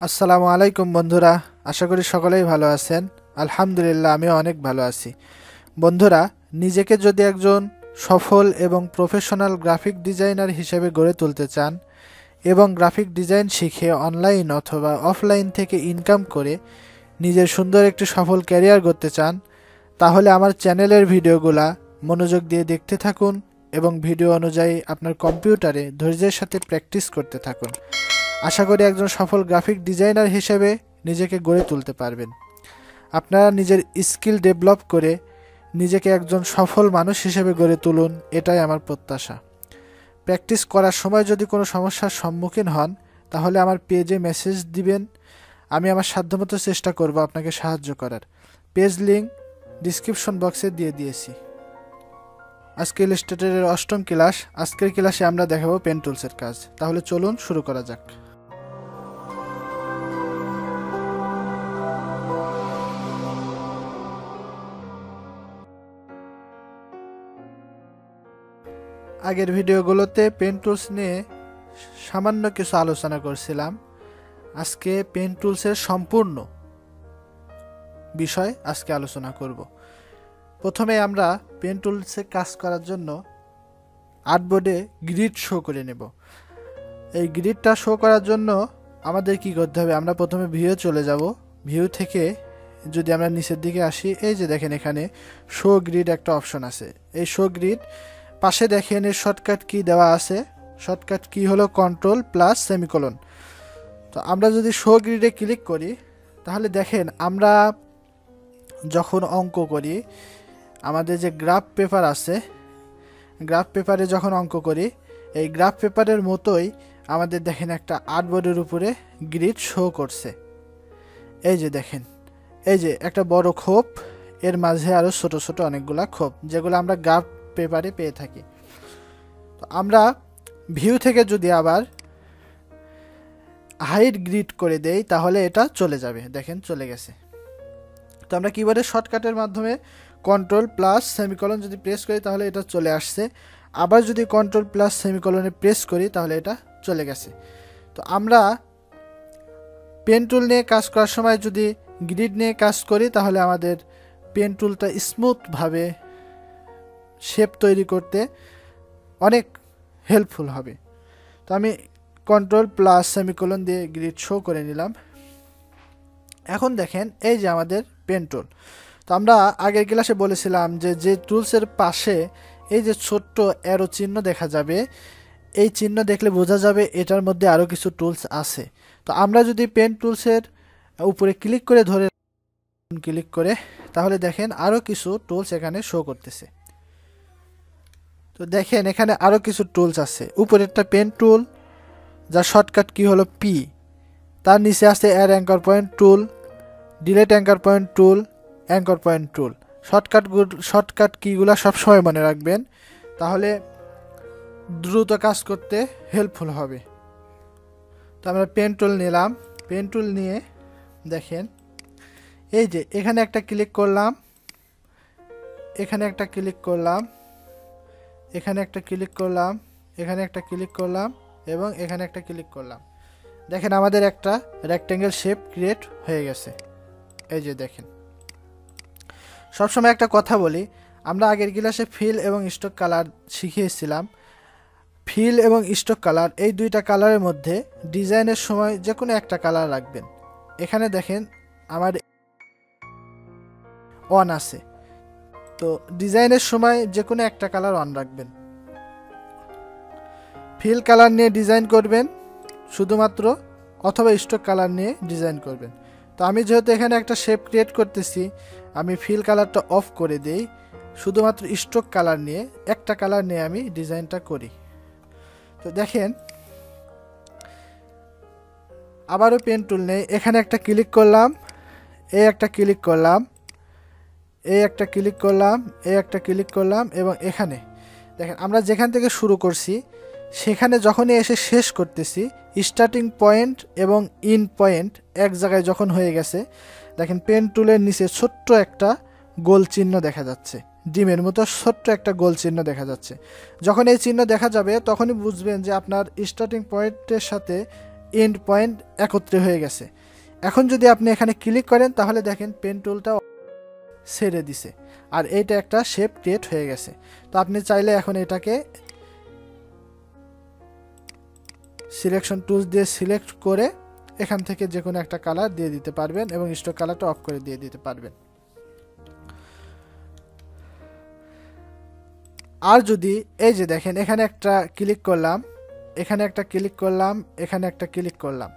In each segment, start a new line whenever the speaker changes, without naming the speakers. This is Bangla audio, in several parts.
আসসালামু আলাইকুম বন্ধুরা, আশা করি সকলেই ভালো আছেন। আলহামদুলিল্লাহ, আমিও অনেক ভালো আছি। বন্ধুরা, নিজেকে যদি একজন সফল এবং প্রফেশনাল গ্রাফিক ডিজাইনার হিসেবে গড়ে তুলতে চান এবং গ্রাফিক ডিজাইন শিখে অনলাইন অথবা অফলাইন থেকে ইনকাম করে নিজের সুন্দর একটি সফল ক্যারিয়ার গড়তে চান, তাহলে আমার চ্যানেলের ভিডিওগুলা মনোযোগ দিয়ে দেখতে থাকুন এবং ভিডিও অনুযায়ী আপনার কম্পিউটারে ধৈর্যের সাথে প্র্যাকটিস করতে থাকুন। আশা করি একজন সফল গ্রাফিক ডিজাইনার হিসেবে নিজেকে গড়ে তুলতে পারবেন। আপনারা নিজের স্কিল ডেভেলপ করে নিজেকে একজন সফল মানুষ হিসেবে গড়ে তুলুন, এটাই আমার প্রত্যাশা। প্র্যাকটিস করার সময় যদি কোনো সমস্যার সম্মুখীন হন, তাহলে আমার পেজে মেসেজ দিবেন। আমি আমার সাধ্যমতো চেষ্টা করব আপনাকে সাহায্য করার। পেজ লিঙ্ক ডিসক্রিপশন বক্সে দিয়ে দিয়েছি। আজকে ইলাস্ট্রেটরের 8ম ক্লাস। আজকের ক্লাসে আমরা দেখাবো পেন টুলসের কাজ। তাহলে চলুন শুরু করা যাক। আগের ভিডিওগুলোতে পেন টুলস নিয়ে সামান্য কিছু আলোচনা করছিলাম। আজকে পেন টুলসের সম্পূর্ণ বিষয় আজকে আলোচনা করব। প্রথমে আমরা পেন টুলসে কাজ করার জন্য আর্টবোর্ডে গ্রিড শো করে নেব। এই গ্রিডটা শো করার জন্য আমাদের কি করতে হবে, আমরা প্রথমে ভিউ চলে যাব। ভিউ থেকে যদি আমরা নিচের দিকে আসি, এই যে দেখেন এখানে শো গ্রিড একটা অপশন আছে। এই শো গ্রিড পাশে দেখেন এর শর্টকাট কি দেওয়া আছে। শর্টকাট কি হলো Ctrl+সেমিকোলন। তো আমরা যদি শো গ্রিডে ক্লিক করি, তাহলে দেখেন আমরা যখন অঙ্ক করি, আমাদের যে গ্রাফ পেপার আছে, গ্রাফ পেপারে যখন অঙ্ক করি, এই গ্রাফ পেপারের মতোই আমাদের দেখেন একটা আর্টবোর্ডের উপরে গ্রিড শো করছে। এই যে দেখেন, এই যে একটা বড় খোপ, এর মাঝে আরও ছোট ছোট অনেকগুলা খোপ, যেগুলো আমরা গ্রাফ পেপারে পেয়ে থাকি। তো আমরা ভিউ থেকে যদি আবার হাইড গ্রিড করে দেই, তাহলে এটা চলে যাবে। দেখেন চলে গেছে। তো আমরা কিবোর্ডে শর্টকাটের মাধ্যমে Ctrl+সেমিকোলন যদি প্রেস করি, তাহলে এটা চলে আসছে। আবার যদি Ctrl+সেমিকোলনে প্রেস করি, তাহলে এটা চলে গেছে। তো আমরা পেন টুল নিয়ে কাজ করার সময় যদি গ্রিড নিয়ে কাজ করি, তাহলে আমাদের পেন টুলটা স্মুথভাবে শেপ তৈরি করতে অনেক হেল্পফুল হবে। তো আমি Ctrl+সেমিকোলন দিয়ে গ্রিড শো করে নিলাম। এখন দেখেন এই যে আমাদের পেন টুল। তো আমরা আগের ক্লাসে বলেছিলাম যে টুলসের পাশে এই যে ছোট্ট অ্যারো চিহ্ন দেখা যাবে, এই চিহ্ন দেখলে বোঝা যাবে এটার মধ্যে আরও কিছু টুলস আছে। তো আমরা যদি পেন টুলসের উপরে ক্লিক করে ধরে ক্লিক করে, তাহলে দেখেন আরও কিছু টুলস এখানে শো করতেছে। তো দেখেন এখানে আরও কিছু টুলস আছে। উপরে একটা পেন টুল, যার শর্টকাট কি হলো পি। তার নিচে আছে add anchor point tool, delete anchor point tool, anchor point tool. Shortcut কিগুলো সবসময় মনে রাখবেন, তাহলে দ্রুত কাজ করতে হেল্পফুল হবে। তো আমরা পেন টুল নিলাম। পেন টুল নিয়ে দেখেন এই যে এখানে একটা ক্লিক করলাম, এখানে একটা ক্লিক করলাম, এখানে একটা ক্লিক করলাম, এখানে একটা ক্লিক করলাম এবং এখানে একটা ক্লিক করলাম। দেখেন আমাদের একটা রেক্ট্যাঙ্গেল শেপ ক্রিয়েট হয়ে গেছে। এই যে দেখেন, সবসময় একটা কথা বলি, আমরা আগের ক্লাসে ফিল এবং স্টক কালার শিখিয়েছিলাম। ফিল এবং স্টক কালার, এই দুইটা কালারের মধ্যে ডিজাইনের সময় যে কোনো একটা কালার রাখবেন। এখানে দেখেন আমার অন আছে, তো ডিজাইনের সময় যে কোনো একটা কালার অন রাখবেন। ফিল কালার নিয়ে ডিজাইন করবেন শুধুমাত্র, অথবা স্টক কালার নিয়ে ডিজাইন করবেন। তো আমি যেহেতু এখানে একটা শেপ ক্রিয়েট করতেছি, আমি ফিল কালারটা অফ করে দেই, শুধুমাত্র স্ট্রোক কালার নিয়ে একটা কালার নিয়ে আমি ডিজাইনটা করি। তো দেখেন আবারও পেন টুল নেই, এখানে একটা ক্লিক করলাম, এই একটা ক্লিক করলাম, এই একটা ক্লিক করলাম, এই একটা ক্লিক করলাম এবং এখানে দেখেন আমরা যেখান থেকে শুরু করছি সেখানে যখনই এসে শেষ করতেছি, স্টার্টিং পয়েন্ট এবং ইন পয়েন্ট এক জায়গায় যখন হয়ে গেছে, দেখেন পেন টুলের নিচে ছোট্ট একটা গোল চিহ্ন দেখা যাচ্ছে। ডিমের মতো ছোট্ট একটা গোল চিহ্ন দেখা যাচ্ছে। যখন এই চিহ্ন দেখা যাবে তখনই বুঝবেন যে আপনার স্টার্টিং পয়েন্টের সাথে এন্ড পয়েন্ট একত্রে হয়ে গেছে। এখন যদি আপনি এখানে ক্লিক করেন তাহলে দেখেন পেন টুলটা ছেড়ে দিছে আর এইটা একটা শেপ ক্রিয়েট হয়ে গেছে। তো আপনি চাইলে এখন এটাকে সিলেকশন টুলস দিয়ে সিলেক্ট করে এখান থেকে যে কোনো একটা কালার দিয়ে দিতে পারবেন এবং স্টক কালারটা অফ করে দিয়ে দিতে পারবেন। আর যদি এই যে দেখেন এখানে একটা ক্লিক করলাম, এখানে একটা ক্লিক করলাম, এখানে একটা ক্লিক করলাম,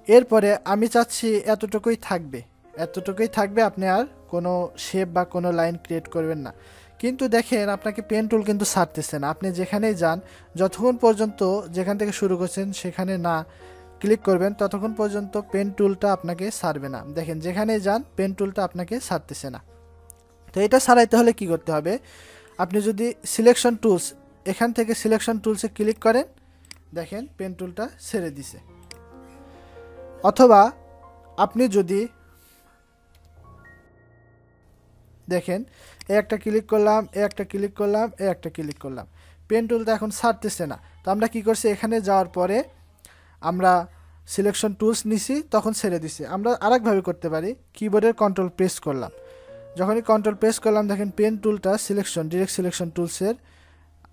এরপরে আমি চাচ্ছি এতটুকুই থাকবে, এতটুকুই থাকবে, আপনি আর কোনো শেপ বা কোনো লাইন ক্রিয়েট করবেন না। কিন্তু দেখেন আপনাকে পেন টুল কিন্তু ছাড়তেছে না। আপনি যেখানেই যান, যতক্ষণ পর্যন্ত যেখান থেকে শুরু করছেন সেখানে না ক্লিক করবেন ততক্ষণ পর্যন্ত পেন টুলটা আপনাকে ছাড়বে না। দেখেন যেখানেই যান পেন টুলটা আপনাকে ছাড়তেছে না। তো এটা ছাড়াইতে হলে কি করতে হবে, আপনি যদি সিলেকশন টুলস, এখান থেকে সিলেকশন টুলসে ক্লিক করেন, দেখেন পেন টুলটা ছেড়ে দিছে। অথবা আপনি যদি দেখেন একটা ক্লিক করলাম, একটা ক্লিক করলাম, একটা ক্লিক করলাম, পেন টুলটা এখন ছাড়তেছে না। তো আমরা কি করছি, এখানে যাওয়ার পরে আমরা সিলেকশন টুলস নিছি তখন ছেড়ে দিছি। আমরা আরেকভাবে করতে পারি, কিবোর্ডের কন্ট্রোল প্রেস করলাম, যখনই কন্ট্রোল প্রেস করলাম দেখেন পেন টুলটা সিলেকশন ডিরেক্ট সিলেকশন টুলসের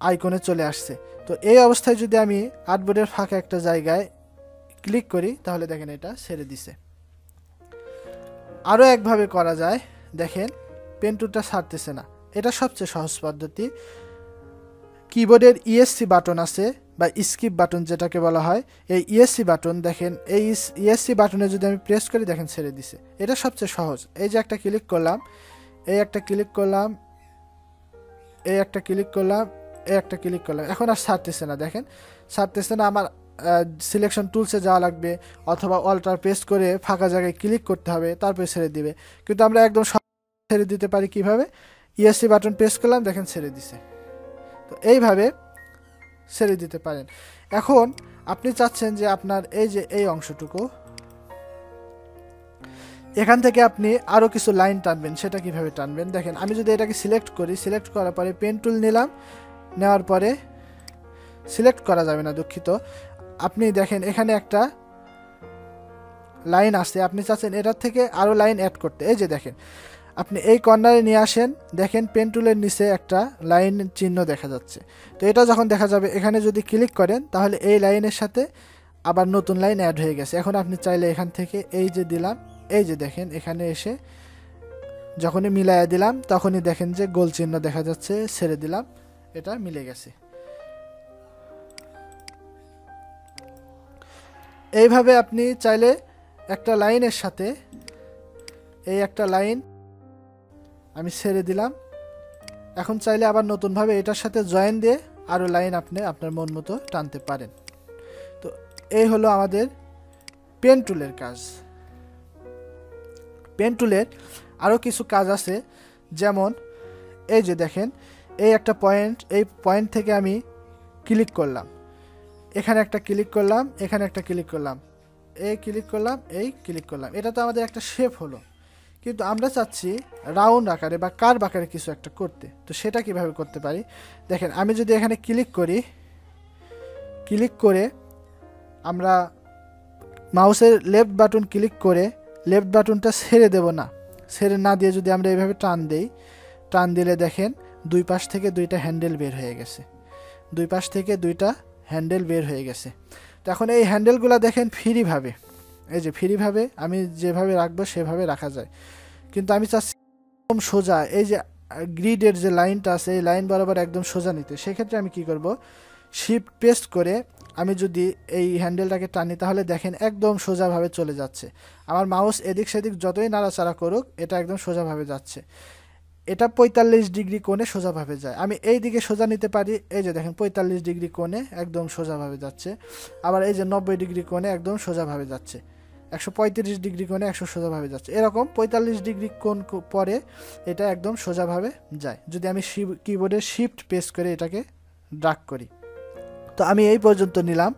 আইকনে চলে আসছে। তো এই অবস্থায় যদি আমি আর্টবোর্ডের ফাঁকা একটা জায়গায় ক্লিক করি তাহলে দেখেন এটা ছেড়ে দিছে। আরও একভাবে করা যায়, দেখেন পেন টুলটা ছাড়তেছে না, এটা সবচেয়ে সহজ পদ্ধতি। কিবোর্ডের ইএসসি বাটন আছে বা স্কিপ বাটন যেটাকে বলা হয়, এই ইএসসি বাটন দেখেন, এই ইএসসি বাটনে যদি আমি প্রেস করি দেখেন ছেড়ে দিছে। এটা সবচেয়ে সহজ। এই যে একটা ক্লিক করলাম, এই একটা ক্লিক করলাম, এই একটা ক্লিক করলাম, এই একটা ক্লিক করলাম, এখন আর ছাড়তেছে না, দেখেন ছাড়তেছে না। আমার সিলেকশন টুলসে যাওয়া লাগবে অথবা অল্টার প্রেস করে ফাঁকা জায়গায় ক্লিক করতে হবে তারপরে ছেড়ে দিবে। কিন্তু আমরা একদম ছেড়ে দিতে পারি কিভাবে, ইএসসি বাটন প্রেস করলাম দেখেন ছেড়ে দিছে। তো এইভাবে ছেড়ে দিতে পারেন। এখন আপনি চাচ্ছেন যে আপনার এই যে এই অংশটুকু, এখান থেকে আপনি আরও কিছু লাইন টানবেন, সেটা কিভাবে টানবেন দেখেন। আমি যদি এটাকে সিলেক্ট করি, সিলেক্ট করার পরে পেন টুল নিলাম, নেওয়ার পরে সিলেক্ট করা যাবে না, দুঃখিত, আপনি দেখেন এখানে একটা লাইন আসছে, আপনি চাচ্ছেন এটার থেকে আরও লাইন অ্যাড করতে। এই যে দেখেন আপনি এই কর্নারে নিয়ে আসেন, দেখেন পেন টুলের নিচে একটা লাইন চিহ্ন দেখা যাচ্ছে। তো এটা যখন দেখা যাবে এখানে যদি ক্লিক করেন তাহলে এই লাইনের সাথে আবার নতুন লাইন অ্যাড হয়ে গেছে। এখন আপনি চাইলে এখান থেকে এই যে দিলাম, এই যে দেখেন এখানে এসে যখনই মিলাইয়া দিলাম তখনই দেখেন যে গোল চিহ্ন দেখা যাচ্ছে, ছেড়ে দিলাম, এটা মিলে গেছে। এইভাবে আপনি চাইলে একটা লাইনের সাথে এই একটা লাইন আমি ছেড়ে দিলাম, এখন চাইলে আবার নতুনভাবে এটার সাথে জয়েন দিয়ে আরও লাইন আপনি আপনার মন মতো টানতে পারেন। তো এই হলো আমাদের পেন টুলের কাজ। পেন টুলের আরও কিছু কাজ আছে, যেমন এই যে দেখেন এই একটা পয়েন্ট, এই পয়েন্ট থেকে আমি ক্লিক করলাম, এখানে একটা ক্লিক করলাম, এখানে একটা ক্লিক করলাম, এই ক্লিক করলাম, এই ক্লিক করলাম, এটা তো আমাদের একটা শেপ হলো। কিন্তু আমরা চাচ্ছি রাউন্ড আকারে বা কার্ভ আকারে কিছু একটা করতে। তো সেটা কিভাবে করতে পারি দেখেন, আমি যদি এখানে ক্লিক করি, ক্লিক করে আমরা মাউসের লেফট বাটন ক্লিক করে লেফট বাটনটা ছেড়ে দেব না, ছেড়ে না দিয়ে যদি আমরা এইভাবে টান দেই, টান দিলে দেখেন দুই পাশ থেকে দুইটা হ্যান্ডেল বের হয়ে গেছে, দুই পাশ থেকে দুইটা হ্যান্ডেল বের হয়ে গেছে। তো এখন এই হ্যান্ডেলগুলো দেখেন ফ্রিভাবে, এই যে ফ্রিভাবে আমি যেভাবে রাখবো সেভাবে রাখা যায়। কিন্তু আমি চাচ্ছি একদম সোজা, এই যে গ্রিডের যে লাইনটা আছে এই লাইন বরাবর একদম সোজা নিতে। সেক্ষেত্রে আমি কি করব, শিফট প্রেস করে আমি যদি এই হ্যান্ডেলটাকে টানি তাহলে দেখেন একদম সোজাভাবে চলে যাচ্ছে। আমার মাউস এদিক সেদিক যতই নাড়াচাড়া করুক এটা একদম সোজাভাবে যাচ্ছে। এটা 45 ডিগ্রি কোণে সোজাভাবে যায়। আমি এই দিকে সোজা নিতে পারি, এই যে দেখেন 45 ডিগ্রি কোণে একদম সোজাভাবে যাচ্ছে। আবার এই যে 90 ডিগ্রি কোণে একদম সোজাভাবে যাচ্ছে, 135 ডিগ্রি কোণে একশো সোজাভাবে যাচ্ছে। এরকম 45 ডিগ্রি কোণ পরে এটা একদম সোজাভাবে যায় যদি আমি কিবোর্ডের শিফট প্রেস করে এটাকে ড্র্যাগ করি। তো আমি এই পর্যন্ত নিলাম,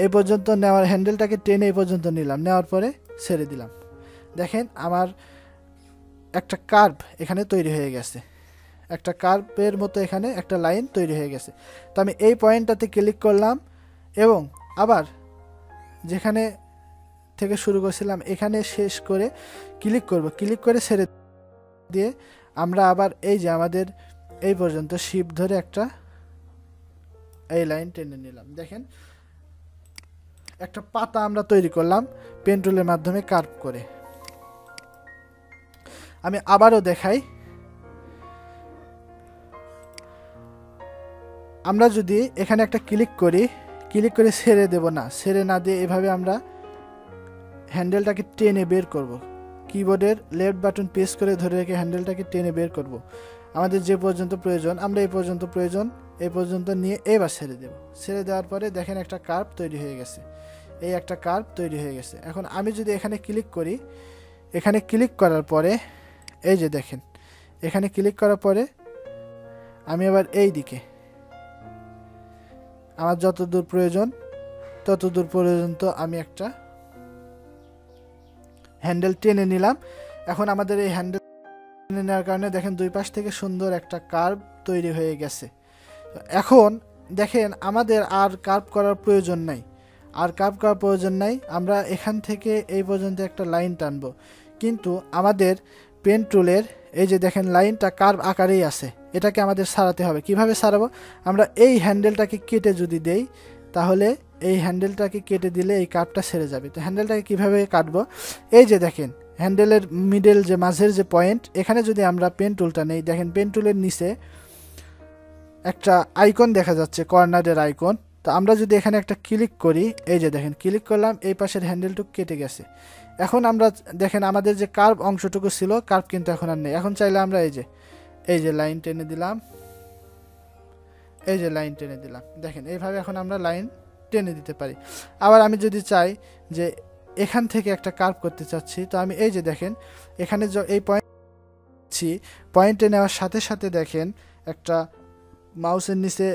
এই পর্যন্ত নেওয়ার হ্যান্ডেলটাকে টেনে এই পর্যন্ত নিলাম, নেওয়ার পরে ছেড়ে দিলাম, দেখেন আমার একটা কার্ভ এখানে তৈরি হয়ে গেছে, একটা কার্ভের মতো এখানে একটা লাইন তৈরি হয়ে গেছে। তো আমি এই পয়েন্টটাতে ক্লিক করলাম এবং আবার যেখানে থেকে শুরু করছিলাম এখানে শেষ করে ক্লিক করব, ক্লিক করে ছেড়ে দিয়ে আমরা আবার এই যে আমাদের এই পর্যন্ত শিপ ধরে একটা এই লাইন টেনে নিলাম। দেখেন একটা পাতা আমরা তৈরি করলাম পেন টুলের মাধ্যমে কার্ভ করে। আমি আবারও দেখাই, আমরা যদি এখানে একটা ক্লিক করি, ক্লিক করে ছেড়ে দেব না, ছেড়ে না দিয়ে এভাবে আমরা হ্যান্ডেলটাকে টেনে বের করব। কিবোর্ডের লেফট বাটন প্রেস করে ধরে রেখে হ্যান্ডেলটাকে টেনে বের করব। আমাদের যে পর্যন্ত প্রয়োজন আমরা এই পর্যন্ত এই পর্যন্ত নিয়ে এবার ছেড়ে দেব। ছেড়ে দেওয়ার পরে দেখেন একটা কার্ভ তৈরি হয়ে গেছে, এই একটা কার্ভ তৈরি হয়ে গেছে। এখন আমি যদি এখানে ক্লিক করি, এখানে ক্লিক করার পরে এই যে দেখেন এখানে ক্লিক করার পরে আমি আবার এই দিকে আমার যতদূর প্রয়োজন ততদূর পর্যন্ত আমি একটা হ্যান্ডেল টেনে নিলাম। এখন আমাদের এই হ্যান্ডেল টেনে নেওয়ার কারণে দেখেন দুই পাশ থেকে সুন্দর একটা কার্ভ তৈরি হয়ে গেছে। এখন দেখেন আমাদের আর কার্ভ করার প্রয়োজন নাই, আর কার্ভ করার প্রয়োজন নাই। আমরা এখান থেকে এই পর্যন্ত একটা লাইন টানবো, কিন্তু আমাদের পেন টুলের এই যে দেখেন লাইনটা কার্ভ আকারেই আছে, এটাকে আমাদের সারাতে হবে। কিভাবে সারাবো? আমরা এই হ্যান্ডেলটাকে কেটে যদি দেই তাহলে এই হ্যান্ডেলটাকে কেটে দিলে এই কার্ভটা ছেড়ে যাবে। তো হ্যান্ডেলটাকে কীভাবে কাটবো? এই যে দেখেন হ্যান্ডেলের মিডল যে মাঝের যে পয়েন্ট, এখানে যদি আমরা পেন টুলটা নেই, দেখেন পেন টুলের নিচে একটা আইকন দেখা যাচ্ছে, কর্নারের আইকন। তো আমরা যদি এখানে একটা ক্লিক করি, এই যে দেখেন ক্লিক করলাম, এই পাশের হ্যান্ডেলটুকু কেটে গেছে। এখন আমরা দেখেন আমাদের যে কার্ভ অংশটুকু ছিল, কার্ভ কিন্তু এখন আর নেই। এখন চাইলে আমরা এই যে লাইন টেনে দিলাম, এই যে লাইন টেনে দিলাম, দেখেন এইভাবে এখন আমরা লাইন টেনে দিতে পারি। আবার আমি যদি চাই যে এখান থেকে একটা কার্ভ করতে চাচ্ছি, তো আমি এই যে দেখেন এখানে এই পয়েন্টে নেওয়ার সাথে সাথে দেখেন একটা মাউসের নিচে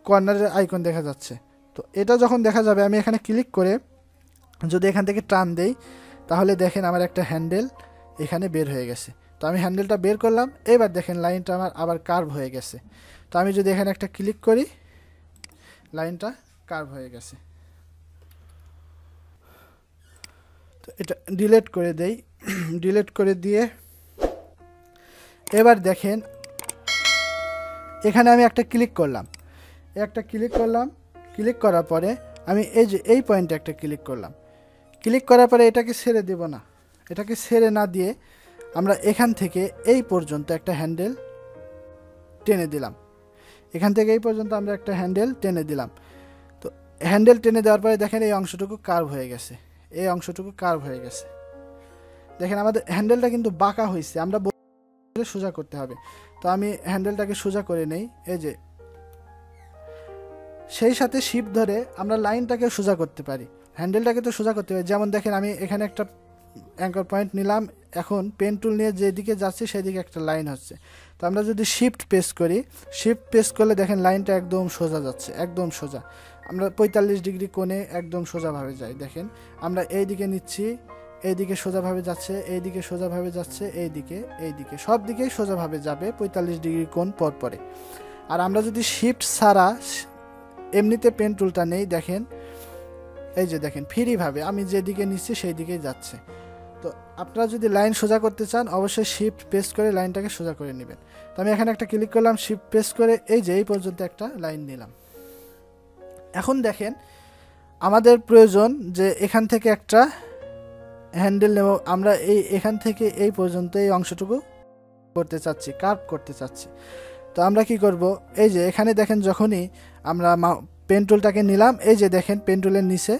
কর্নারের আইকন দেখা যাচ্ছে। তো এটা যখন দেখা যাবে, আমি এখানে ক্লিক করে যদি এখান থেকে টান দেই তাহলে দেখেন আমার একটা হ্যান্ডেল এখানে বের হয়ে গেছে। তো আমি হ্যান্ডেলটা বের করলাম, এবার দেখেন লাইনটা আমার আবার কার্ভ হয়ে গেছে। তো আমি যদি এখানে একটা ক্লিক করি, লাইনটা কার্ভ হয়ে গেছে। তো এটা ডিলিট করে দেই, ডিলিট করে দিয়ে এবার দেখেন এখানে আমি একটা ক্লিক করলাম, ক্লিক করার পরে আমি এই যে এই পয়েন্টে একটা ক্লিক করলাম। ক্লিক করার পরে এটাকে ছেড়ে দেব না, এটাকে ছেড়ে না দিয়ে আমরা এখান থেকে এই পর্যন্ত একটা হ্যান্ডেল টেনে দিলাম। এখান থেকে এই পর্যন্ত আমরা একটা হ্যান্ডেল টেনে দিলাম। তো হ্যান্ডেল টেনে দেওয়ার পরে দেখেন এই অংশটুকু কার্ভ হয়ে গেছে, এই অংশটুকু কার্ভ হয়ে গেছে। দেখেন আমাদের হ্যান্ডেলটা কিন্তু বাঁকা হয়েছে, আমরা সোজা করতে হবে। তো আমি হ্যান্ডেলটাকে সোজা করে নেই, এই যে সেই সাথে শিপ ধরে আমরা লাইনটাকে সোজা করতে পারি, হ্যান্ডেলটাকে তো সোজা করতে পারি। যেমন দেখেন আমি এখানে একটা অ্যাঙ্কর পয়েন্ট নিলাম, এখন পেন টুল নিয়ে যেদিকে যাচ্ছি সেদিকে একটা লাইন হচ্ছে। তো আমরা যদি শিফট প্রেস করি, শিফট প্রেস করলে দেখেন লাইনটা একদম সোজা যাচ্ছে, একদম সোজা। আমরা 45 ডিগ্রি কোণে একদম সোজাভাবে যাই। দেখেন আমরা এই দিকে নিচ্ছি, এইদিকে সোজাভাবে যাচ্ছে, এইদিকে সোজাভাবে যাচ্ছে, এইদিকে সব দিকেই সোজাভাবে যাবে 45 ডিগ্রি কোণ পর পরে। আর আমরা যদি শিফট ছাড়া এমনিতে পেন টুলটা নেই, দেখেন এই যে দেখেন ফ্রিভাবে আমি যেদিকে নিচ্ছি সেই দিকেই যাচ্ছে। তো আপনারা যদি লাইন সোজা করতে চান অবশ্যই শিফট প্রেস করে লাইনটাকে সোজা করে নেবেন। তো আমি এখানে একটা ক্লিক করলাম, শিফট প্রেস করে এই যে এই পর্যন্ত একটা লাইন নিলাম। এখন দেখেন আমাদের প্রয়োজন যে এখান থেকে একটা হ্যান্ডেল নেব, আমরা এখান থেকে এই পর্যন্ত এই অংশটুকু করতে চাচ্ছি, কার্ভ করতে চাচ্ছি। তো আমরা কি করব, এই যে এখানে দেখেন যখনই আমরা পেন টুলটাকে নিলাম, এই যে দেখেন পেন টুলের নিচে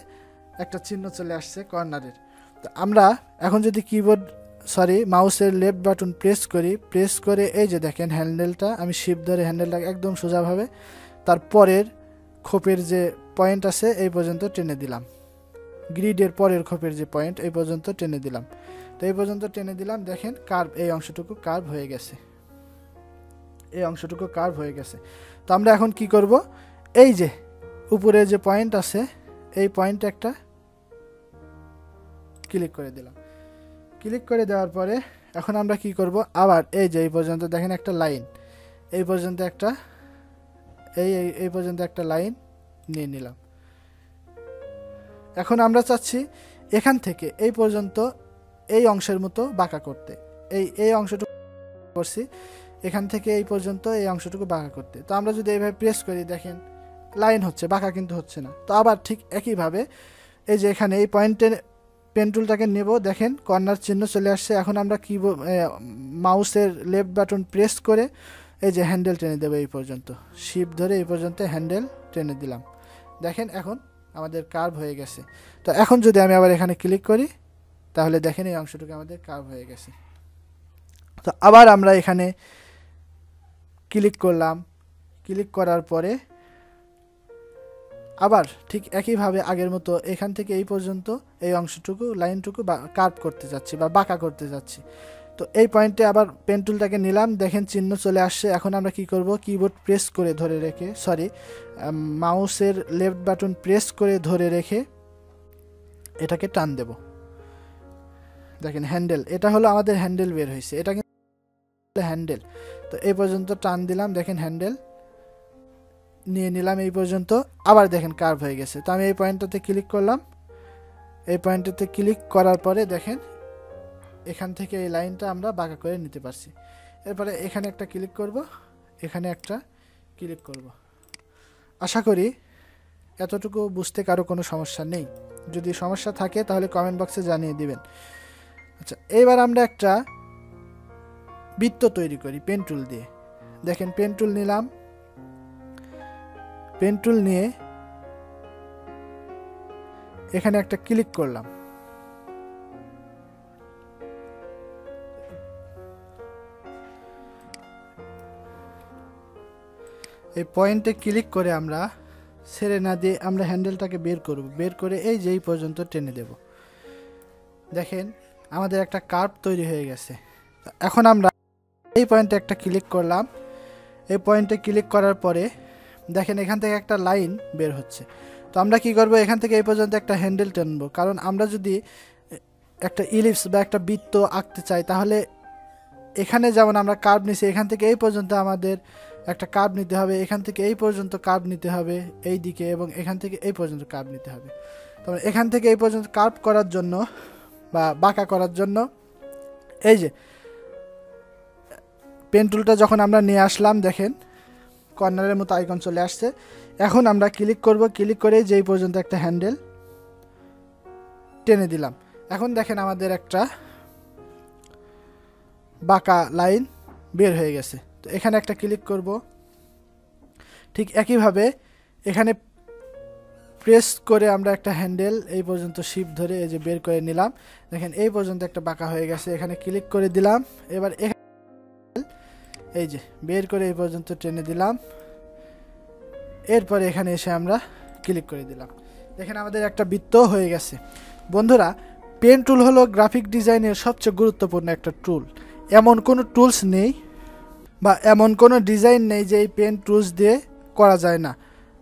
একটা চিহ্ন চলে আসছে কর্নারের। তো আমরা এখন যদি মাউসের লেফট বাটন প্রেস করে এই যে দেখেন হ্যান্ডেলটা আমি শিফট ধরে হ্যান্ডেলটাকে একদম সোজাভাবে তারপরের খোপের যে পয়েন্ট আছে এই পর্যন্ত টেনে দিলাম, গ্রিডের পরের খোপের যে পয়েন্ট এই পর্যন্ত টেনে দিলাম। তো এই পর্যন্ত টেনে দিলাম, দেখেন কার্ভ, এই অংশটুকু কার্ভ হয়ে গেছে, এই অংশটুকু কার্ভ হয়ে গেছে। তো আমরা এখন কি করব, এই যে উপরে যে পয়েন্ট আছে এই পয়েন্টে একটা ক্লিক করে দিলাম। ক্লিক করে দেওয়ার পরে এখন আমরা কি করব, আবার এই যে এই পর্যন্ত দেখেন একটা লাইন, এই পর্যন্ত একটা এই পর্যন্ত একটা লাইন নিয়ে নিলাম, এখন আমরা চাচ্ছি এখান থেকে এই পর্যন্ত এই অংশের মতো বাঁকা করতে। এই অংশটুকু করছি, এখান থেকে এই পর্যন্ত এই অংশটুকু বাঁকা করতে। তো আমরা যদি এইভাবে প্রেস করি দেখেন লাইন হচ্ছে, বাঁকা কিন্তু হচ্ছে না। তো আবার ঠিক একইভাবে এই যে এখানে এই পয়েন্টে পেন টুলটাকে নেব, দেখেন কর্নার চিহ্ন চলে আসছে। এখন আমরা মাউসের লেফট বাটন প্রেস করে এই যে হ্যান্ডেল টেনে দেবো এই পর্যন্ত, শিফট ধরে এই পর্যন্ত হ্যান্ডেল টেনে দিলাম। দেখেন এখন আমাদের কার্ভ হয়ে গেছে। তো এখন যদি আমি আবার এখানে ক্লিক করি তাহলে দেখেন এই অংশটুকু আমাদের কার্ভ হয়ে গেছে। তো আবার আমরা এখানে ক্লিক করলাম, ক্লিক করার পরে আবার ঠিক একইভাবে আগের মতো এখান থেকে এই পর্যন্ত এই অংশটুকু লাইনটুকু কার্ভ করতে যাচ্ছি বা বাঁকা করতে যাচ্ছি। তো এই পয়েন্টে আবার পেন টুলটাকে নিলাম, দেখেন চিহ্ন চলে আসছে। এখন আমরা কি করব, কিবোর্ড প্রেস করে ধরে রেখে মাউসের লেফট বাটন প্রেস করে ধরে রেখে এটাকে টান দেব। দেখেন হ্যান্ডেল, এটা হলো আমাদের হ্যান্ডেল বের হয়েছে, এটা কিন্তু হ্যান্ডেল। তো এই পর্যন্ত টান দিলাম, দেখেন হ্যান্ডেল নিয়ে নিলাম এই পর্যন্ত, আবার দেখেন কার্ভ হয়ে গেছে। তো আমি এই পয়েন্টটাতে ক্লিক করলাম, এই পয়েন্টটাতে ক্লিক করার পরে দেখেন এখান থেকে এই লাইনটা আমরা বাঁকা করে নিতে পারছি। এরপরে এখানে একটা ক্লিক করব, এখানে একটা ক্লিক করব। আশা করি এতটুকু বুঝতে কারো কোনো সমস্যা নেই। যদি সমস্যা থাকে তাহলে কমেন্ট বক্সে জানিয়ে দিবেন। আচ্ছা, এবার আমরা একটা বৃত্ত তৈরি করি পেন টুল দিয়ে। দেখেন পেন টুল নিলাম, পেন টুল নিয়ে এখানে একটা ক্লিক করলাম। এই পয়েন্টে ক্লিক করে আমরা ছেড়ে না দিয়ে আমরা হ্যান্ডেলটাকে বের করব, বের করে এই যে এই পর্যন্ত টেনে দেব। দেখেন আমাদের একটা কার্ভ তৈরি হয়ে গেছে। এখন আমরা এই পয়েন্টে একটা ক্লিক করলাম, এই পয়েন্টে ক্লিক করার পরে দেখেন এখান থেকে একটা লাইন বের হচ্ছে। তো আমরা কি করব, এখান থেকে এই পর্যন্ত একটা হ্যান্ডেল টানবো, কারণ আমরা যদি একটা ইলিপস বা একটা বৃত্ত আঁকতে চাই তাহলে এখানে যেমন আমরা কার্ভ নিছি, এখান থেকে এই পর্যন্ত আমাদের একটা কার্ভ নিতে হবে, এখান থেকে এই পর্যন্ত কার্ভ নিতে হবে এই দিকে, এবং এখান থেকে এই পর্যন্ত কার্ভ নিতে হবে। তবে এখান থেকে এই পর্যন্ত কার্ভ করার জন্য বা বাঁকা করার জন্য এই যে পেন টুলটা যখন আমরা নিয়ে আসলাম, দেখেন কর্নারের মতো আইকন চলে আসছে। এখন আমরা ক্লিক করব, ক্লিক করে যেই পর্যন্ত একটা হ্যান্ডেল টেনে দিলাম। এখন দেখেন আমাদের একটা বাঁকা লাইন বের হয়ে গেছে। তো এখানে একটা ক্লিক করব, ঠিক একইভাবে এখানে প্রেস করে আমরা একটা হ্যান্ডেল এই পর্যন্ত শিফট ধরে এই যে বের করে নিলাম। দেখেন এই পর্যন্ত একটা বাঁকা হয়ে গেছে, এখানে ক্লিক করে দিলাম। এবার এই যে বের করে এই পর্যন্ত টেনে দিলাম, এরপরে এখানে এসে আমরা ক্লিক করে দিলাম। দেখেন আমাদের একটা বৃত্ত হয়ে গেছে। বন্ধুরা, পেন টুল হলো গ্রাফিক ডিজাইনের সবচেয়ে গুরুত্বপূর্ণ একটা টুল। এমন কোনো টুলস নেই বা এমন কোনো ডিজাইন নেই যে এই পেন টুলস দিয়ে করা যায় না।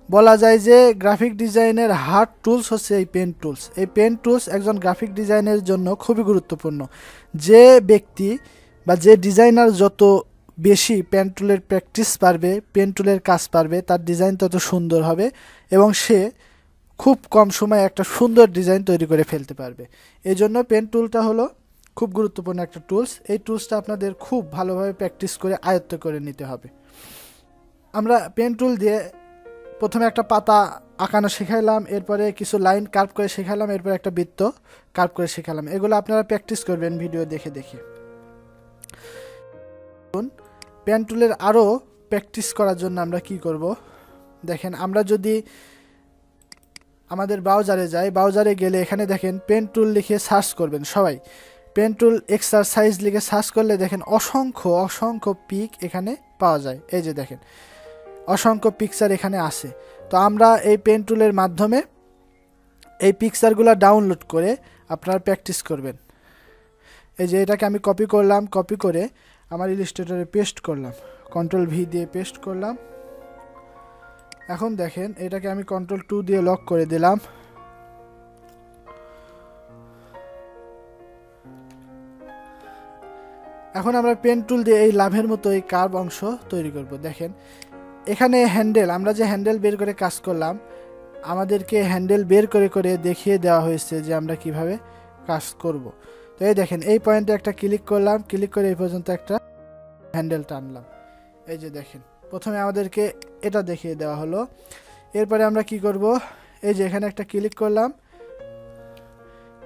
বলা যায় যে গ্রাফিক ডিজাইনের হার্ড টুলস হচ্ছে এই পেন টুলস। এই পেন টুলস একজন গ্রাফিক ডিজাইনের জন্য খুবই গুরুত্বপূর্ণ। যে ব্যক্তি বা যে ডিজাইনার যত বেশি পেন টুলের প্র্যাকটিস পারবে, পেন টুলের কাজ পারবে, তার ডিজাইন তত সুন্দর হবে এবং সে খুব কম সময়ে একটা সুন্দর ডিজাইন তৈরি করে ফেলতে পারবে। এই জন্য পেন টুলটা হলো খুব গুরুত্বপূর্ণ একটা টুলস। এই টুলসটা আপনাদের খুব ভালোভাবে প্র্যাকটিস করে আয়ত্ত করে নিতে হবে। আমরা পেন টুল দিয়ে প্রথমে একটা পাতা আঁকানো শেখাইলাম, এরপরে কিছু লাইন কার্ভ করে শেখালাম, এরপর একটা বৃত্ত কার্ভ করে শেখালাম। এগুলো আপনারা প্র্যাকটিস করবেন ভিডিও দেখে দেখে। পেন টুলের আরও প্র্যাকটিস করার জন্য আমরা কি করব, দেখেন আমরা যদি আমাদের ব্রাউজারে যাই, ব্রাউজারে গেলে এখানে দেখেন পেন টুল লিখে সার্চ করবেন সবাই। পেন টুল এক্সারসাইজ লিখে সার্চ করলে দেখেন অসংখ্য অসংখ্য পিক এখানে পাওয়া যায়। এই যে দেখেন অসংখ্য পিকচার এখানে আসে। তো আমরা এই পেন টুলের মাধ্যমে এই পিকচারগুলো ডাউনলোড করে আপনারা প্র্যাকটিস করবেন। এই যে এটাকে আমি কপি করলাম, কপি করে আমার ইলাস্ট্রেটরে পেস্ট করলাম, কন্ট্রোল ভি দিয়ে পেস্ট করলাম। এখন দেখেন এটাকে আমি কন্ট্রোল 2 দিয়ে লক করে দিলাম। এখন আমরা পেন টুল দিয়ে এই লাভের মতো এই কার্ভ অংশ তৈরি করব। দেখেন এখানে হ্যান্ডেল, আমরা যে হ্যান্ডেল বের করে কাজ করলাম, আমাদেরকে হ্যান্ডেল বের করে করে দেখিয়ে দেওয়া হয়েছে যে আমরা কিভাবে কাজ করব। তো এই দেখেন এই পয়েন্টে একটা ক্লিক করলাম, ক্লিক করে এই পর্যন্ত একটা হ্যান্ডেল টানলাম। এই যে দেখেন প্রথমে আমাদেরকে এটা দেখিয়ে দেওয়া হলো। এরপরে আমরা কি করব, এই যে এখানে একটা ক্লিক করলাম,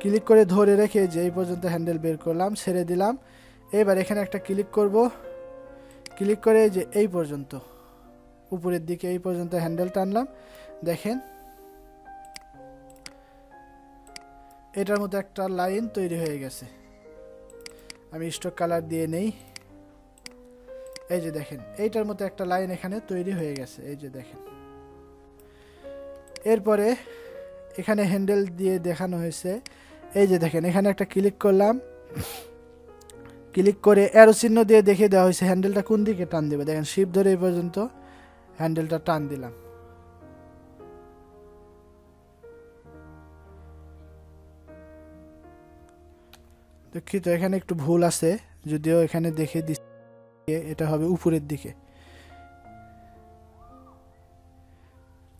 ক্লিক করে ধরে রেখে যে এই পর্যন্ত হ্যান্ডেল বের করলাম, ছেড়ে দিলাম। এবার এখানে একটা ক্লিক করব, ক্লিক করে যে এই পর্যন্ত উপরের দিকে এই পর্যন্ত হ্যান্ডেল টানলাম। দেখেন এটার মতো একটা লাইন তৈরি হয়ে গেছে। আমি স্টক কালার দিয়ে নেই। এই যে দেখেন এইটার মতো একটা লাইন এখানে তৈরি হয়ে গেছে। এই যে দেখেন এরপরে এখানে হ্যান্ডেল দিয়ে দেখানো হয়েছে। এই যে দেখেন এখানে একটা ক্লিক করলাম, ক্লিক করে অ্যারো চিহ্ন দিয়ে দেখিয়ে দেওয়া হয়েছে হ্যান্ডেলটা কোন দিকে টান দেবে। দেখেন শিপ ধরে এই পর্যন্ত হ্যান্ডেলটা টান দিলাম। দুঃখিত এখানে একটু ভুল আছে, যদিও এখানে দেখে দিচ্ছি এটা হবে উপরের দিকে।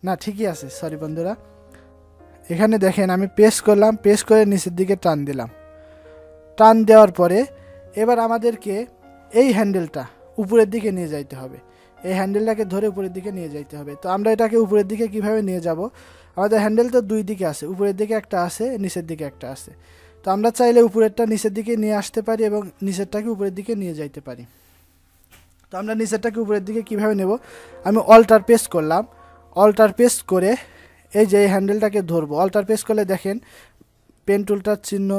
না ঠিকই আছে, সরি বন্ধুরা। এখানে দেখেন আমি পেস্ট করলাম, পেস্ট করে নিচের দিকে টান দিলাম। টান দেওয়ার পরে এবার আমাদেরকে এই হ্যান্ডেলটা উপরের দিকে নিয়ে যাইতে হবে। এই হ্যান্ডেলটাকে ধরে উপরের দিকে নিয়ে যাইতে হবে। তো আমরা এটাকে উপরের দিকে কিভাবে নিয়ে যাব, আমাদের হ্যান্ডেল তো দুই দিকে আছে, উপরের দিকে একটা আছে, নিচের দিকে একটা আছে। তো আমরা চাইলে উপরেরটা নিচের দিকে নিয়ে আসতে পারি এবং নিচেরটাকে উপরের দিকে নিয়ে যাইতে পারি। তো আমরা নিচেরটাকে উপরের দিকে কিভাবে নেব, আমি অল্টার পেস্ট করলাম, অল্টার পেস্ট করে এই যে এই হ্যান্ডেলটাকে ধরবো। অল্টার পেস্ট করলে দেখেন পেন টুলটার চিহ্ন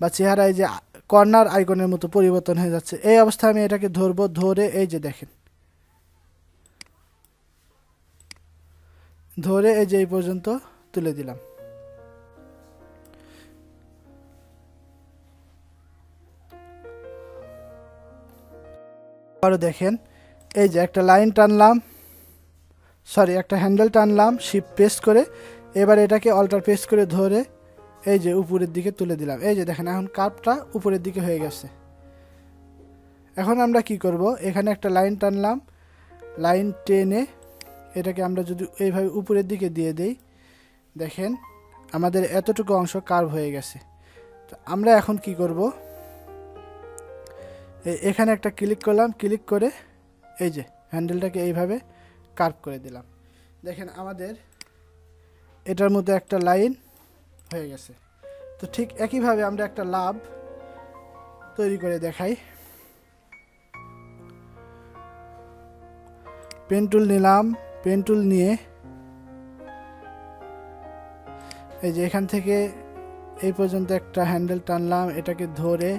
বা চেহারায় যে কর্নার আইকনের মতো পরিবর্তন হয়ে যাচ্ছে। এই অবস্থায় আমি এটাকে ধরবো, ধরে এই যে দেখেন ধরে এই যে এই পর্যন্ত তুলে দিলাম। আরও দেখেন এই যে একটা লাইন টানলাম, সরি একটা হ্যান্ডেল টানলাম শিপ পেস্ট করে। এবার এটাকে অল্টার পেস্ট করে ধরে এই যে উপরের দিকে তুলে দিলাম। এই যে দেখেন এখন কার্ভটা উপরের দিকে হয়ে গেছে। এখন আমরা কি করব, এখানে একটা লাইন টানলাম, লাইন টেনে এটাকে আমরা যদি এইভাবে উপরের দিকে দিয়ে দেই, দেখেন আমাদের এতটুকু অংশ কার্ভ হয়ে গেছে। তো আমরা এখন কি করব, এখানে একটা ক্লিক করলাম, ক্লিক করে এই যে হ্যান্ডেলটাকে এইভাবে কার্ভ করে দিলাম। দেখেন আমাদের এটার মধ্যে একটা লাইন হয়ে গেছে। তো ঠিক একইভাবে আমরা একটা লাভ তৈরি করে দেখাই। পেন টুল নিলাম, পেন টুল নিয়ে এই যে এখান থেকে এই পর্যন্ত একটা হ্যান্ডেল টানলাম, এটাকে ধরে